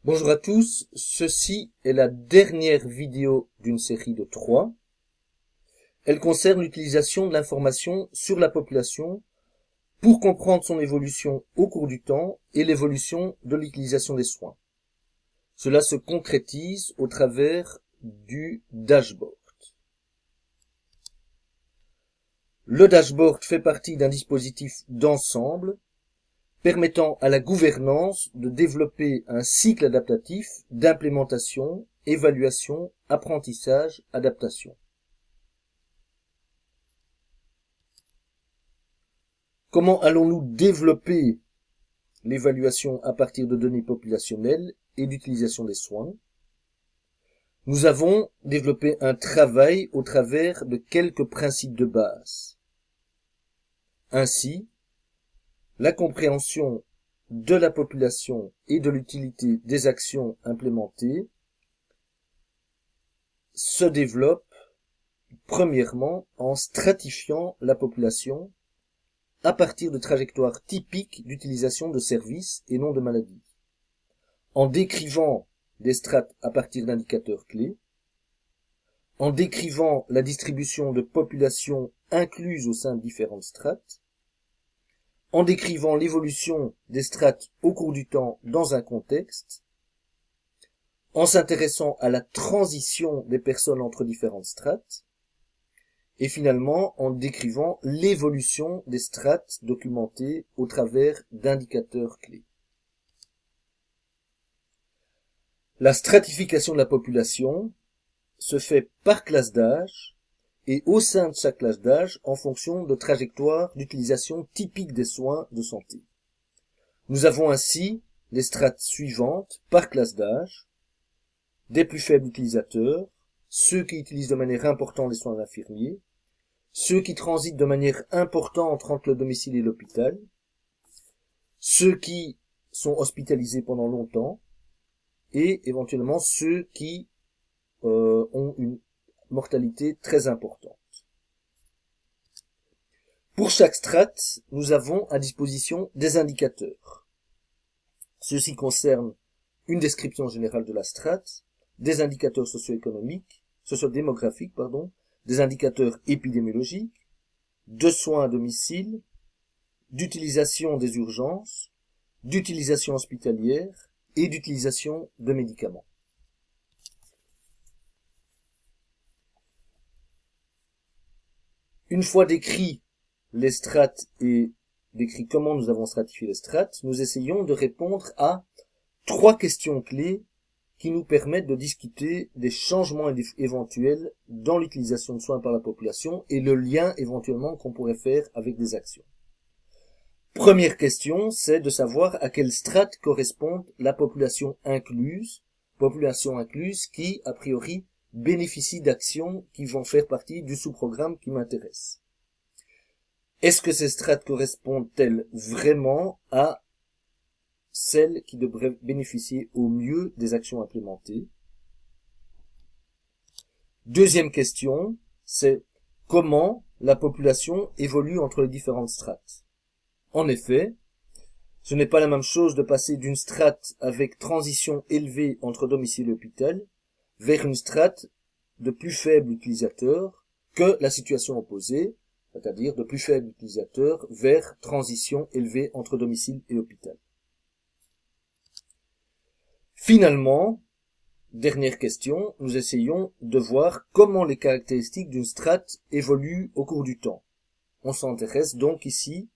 Bonjour à tous, ceci est la dernière vidéo d'une série de 3. Elle concerne l'utilisation de l'information sur la population pour comprendre son évolution au cours du temps et l'évolution de l'utilisation des soins. Cela se concrétise au travers du dashboard. Le dashboard fait partie d'un dispositif d'ensemble permettant à la gouvernance de développer un cycle adaptatif d'implémentation, évaluation, apprentissage, adaptation. Comment allons-nous développer l'évaluation à partir de données populationnelles et d'utilisation des soins? Nous avons développé un travail au travers de quelques principes de base. Ainsi, la compréhension de la population et de l'utilité des actions implémentées se développe premièrement en stratifiant la population à partir de trajectoires typiques d'utilisation de services et non de maladies, en décrivant des strates à partir d'indicateurs clés, en décrivant la distribution de populations incluses au sein de différentes strates, en décrivant l'évolution des strates au cours du temps dans un contexte, en s'intéressant à la transition des personnes entre différentes strates, et finalement en décrivant l'évolution des strates documentées au travers d'indicateurs clés. La stratification de la population se fait par classe d'âge et au sein de chaque classe d'âge en fonction de trajectoires d'utilisation typiques des soins de santé. Nous avons ainsi les strates suivantes par classe d'âge, des plus faibles utilisateurs, ceux qui utilisent de manière importante les soins infirmiers, ceux qui transitent de manière importante entre le domicile et l'hôpital, ceux qui sont hospitalisés pendant longtemps, et éventuellement ceux qui ont une mortalité très importante. Pour chaque strate, nous avons à disposition des indicateurs. Ceci concerne une description générale de la strate, des indicateurs sociodémographiques, des indicateurs épidémiologiques, de soins à domicile, d'utilisation des urgences, d'utilisation hospitalière et d'utilisation de médicaments. Une fois décrit les strates et décrit comment nous avons stratifié les strates, nous essayons de répondre à 3 questions clés qui nous permettent de discuter des changements éventuels dans l'utilisation de soins par la population et le lien éventuellement qu'on pourrait faire avec des actions. Première question, c'est de savoir à quelle strate correspond la population incluse qui, a priori, bénéficie d'actions qui vont faire partie du sous-programme qui m'intéresse. Est-ce que ces strates correspondent-elles vraiment à celles qui devraient bénéficier au mieux des actions implémentées? Deuxième question, c'est comment la population évolue entre les différentes strates. En effet, ce n'est pas la même chose de passer d'une strate avec transition élevée entre domicile et hôpital vers une strate de plus faibles utilisateurs que la situation opposée, c'est-à-dire de plus faibles utilisateurs vers transition élevée entre domicile et hôpital. Finalement, dernière question, nous essayons de voir comment les caractéristiques d'une strate évoluent au cours du temps. On s'intéresse donc ici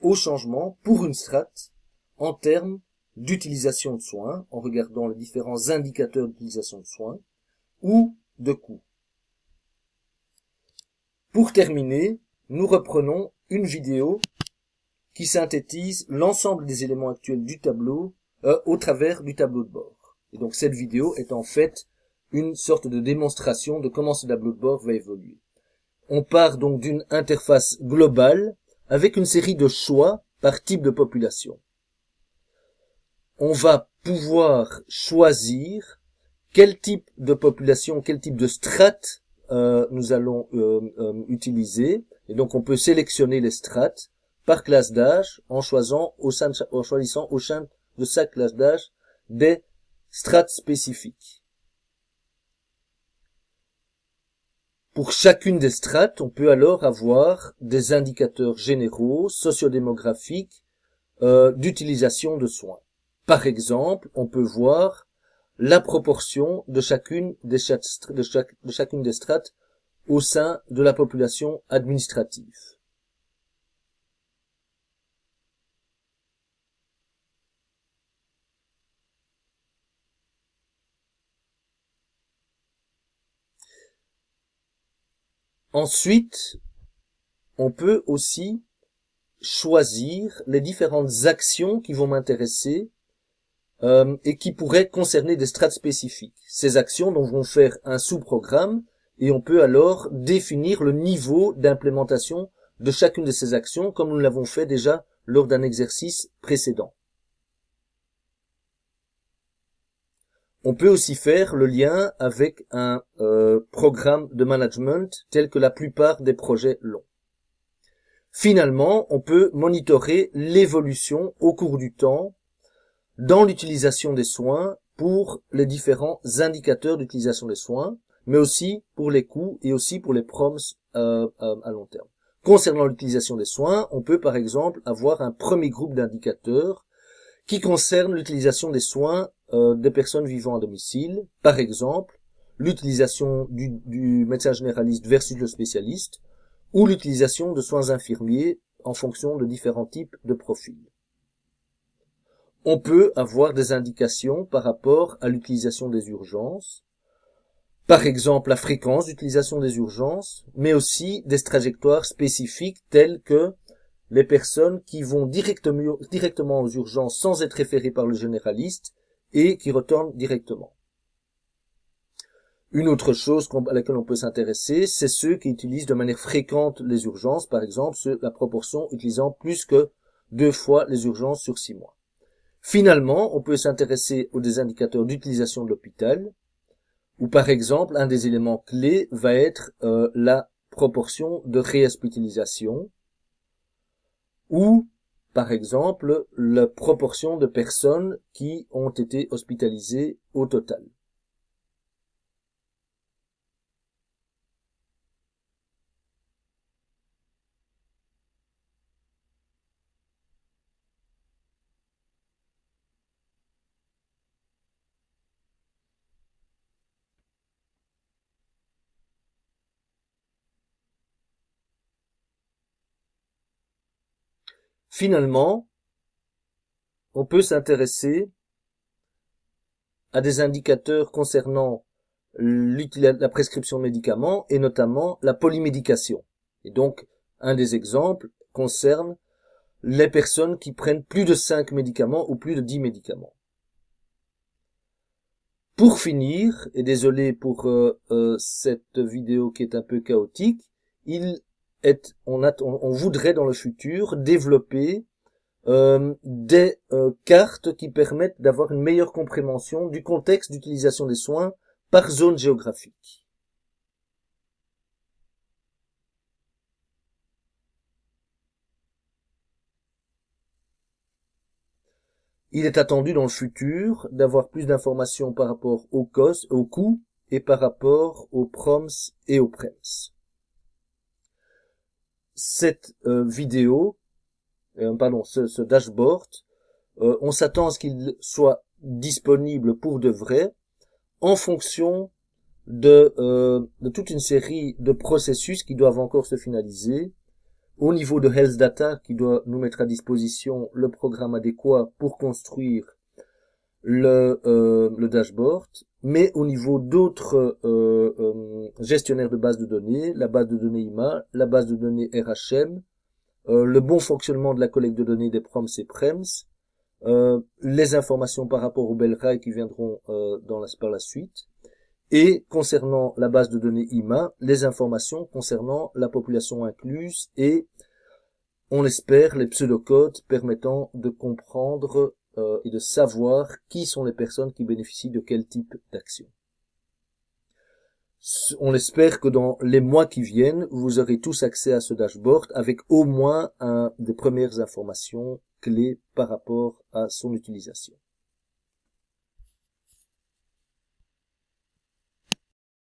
au changement pour une strate en termes d'utilisation de soins, en regardant les différents indicateurs d'utilisation de soins, ou de coûts. Pour terminer, nous reprenons une vidéo qui synthétise l'ensemble des éléments actuels du tableau au travers du tableau de bord. Et donc cette vidéo est en fait une sorte de démonstration de comment ce tableau de bord va évoluer. On part donc d'une interface globale avec une série de choix par type de population. On va pouvoir choisir quel type de population, quel type de strate nous allons utiliser. Et donc on peut sélectionner les strates par classe d'âge en choisissant au sein de chaque classe d'âge des strates spécifiques. Pour chacune des strates, on peut alors avoir des indicateurs généraux, sociodémographiques, d'utilisation de soins. Par exemple, on peut voir la proportion de chacune des strates au sein de la population administrative. Ensuite, on peut aussi choisir les différentes actions qui vont m'intéresser et qui pourraient concerner des strates spécifiques. Ces actions vont faire un sous-programme et on peut alors définir le niveau d'implémentation de chacune de ces actions comme nous l'avons fait déjà lors d'un exercice précédent. On peut aussi faire le lien avec un programme de management tel que la plupart des projets l'ont. Finalement, on peut monitorer l'évolution au cours du temps dans l'utilisation des soins pour les différents indicateurs d'utilisation des soins, mais aussi pour les coûts et aussi pour les proms à long terme. Concernant l'utilisation des soins, on peut par exemple avoir un premier groupe d'indicateurs qui concerne l'utilisation des soins des personnes vivant à domicile, par exemple l'utilisation du médecin généraliste versus le spécialiste, ou l'utilisation de soins infirmiers en fonction de différents types de profils. On peut avoir des indications par rapport à l'utilisation des urgences, par exemple la fréquence d'utilisation des urgences, mais aussi des trajectoires spécifiques telles que les personnes qui vont directement aux urgences sans être référées par le généraliste et qui retournent directement. Une autre chose à laquelle on peut s'intéresser, c'est ceux qui utilisent de manière fréquente les urgences, par exemple la proportion utilisant plus que 2 fois les urgences sur 6 mois. Finalement, on peut s'intéresser aux des indicateurs d'utilisation de l'hôpital, où par exemple, un des éléments clés va être la proportion de réhospitalisation, ou par exemple, la proportion de personnes qui ont été hospitalisées au total. Finalement, on peut s'intéresser à des indicateurs concernant la prescription de médicaments et notamment la polymédication. Et donc, un des exemples concerne les personnes qui prennent plus de 5 médicaments ou plus de 10 médicaments. Pour finir, et désolé pour cette vidéo qui est un peu chaotique, on voudrait dans le futur développer des cartes qui permettent d'avoir une meilleure compréhension du contexte d'utilisation des soins par zone géographique. Il est attendu dans le futur d'avoir plus d'informations par rapport aux coûts et par rapport aux proms et aux prems. Cette vidéo, ce dashboard, on s'attend à ce qu'il soit disponible pour de vrai en fonction de toute une série de processus qui doivent encore se finaliser au niveau de Health Data qui doit nous mettre à disposition le programme adéquat pour construire le dashboard, mais au niveau d'autres gestionnaires de bases de données, la base de données IMA, la base de données RHM, le bon fonctionnement de la collecte de données des proms et prems, les informations par rapport au BELRAI qui viendront par la suite, et concernant la base de données IMA, les informations concernant la population incluse et, on espère, les pseudocodes permettant de comprendre et de savoir qui sont les personnes qui bénéficient de quel type d'action. On espère que dans les mois qui viennent, vous aurez tous accès à ce dashboard avec au moins des premières informations clés par rapport à son utilisation.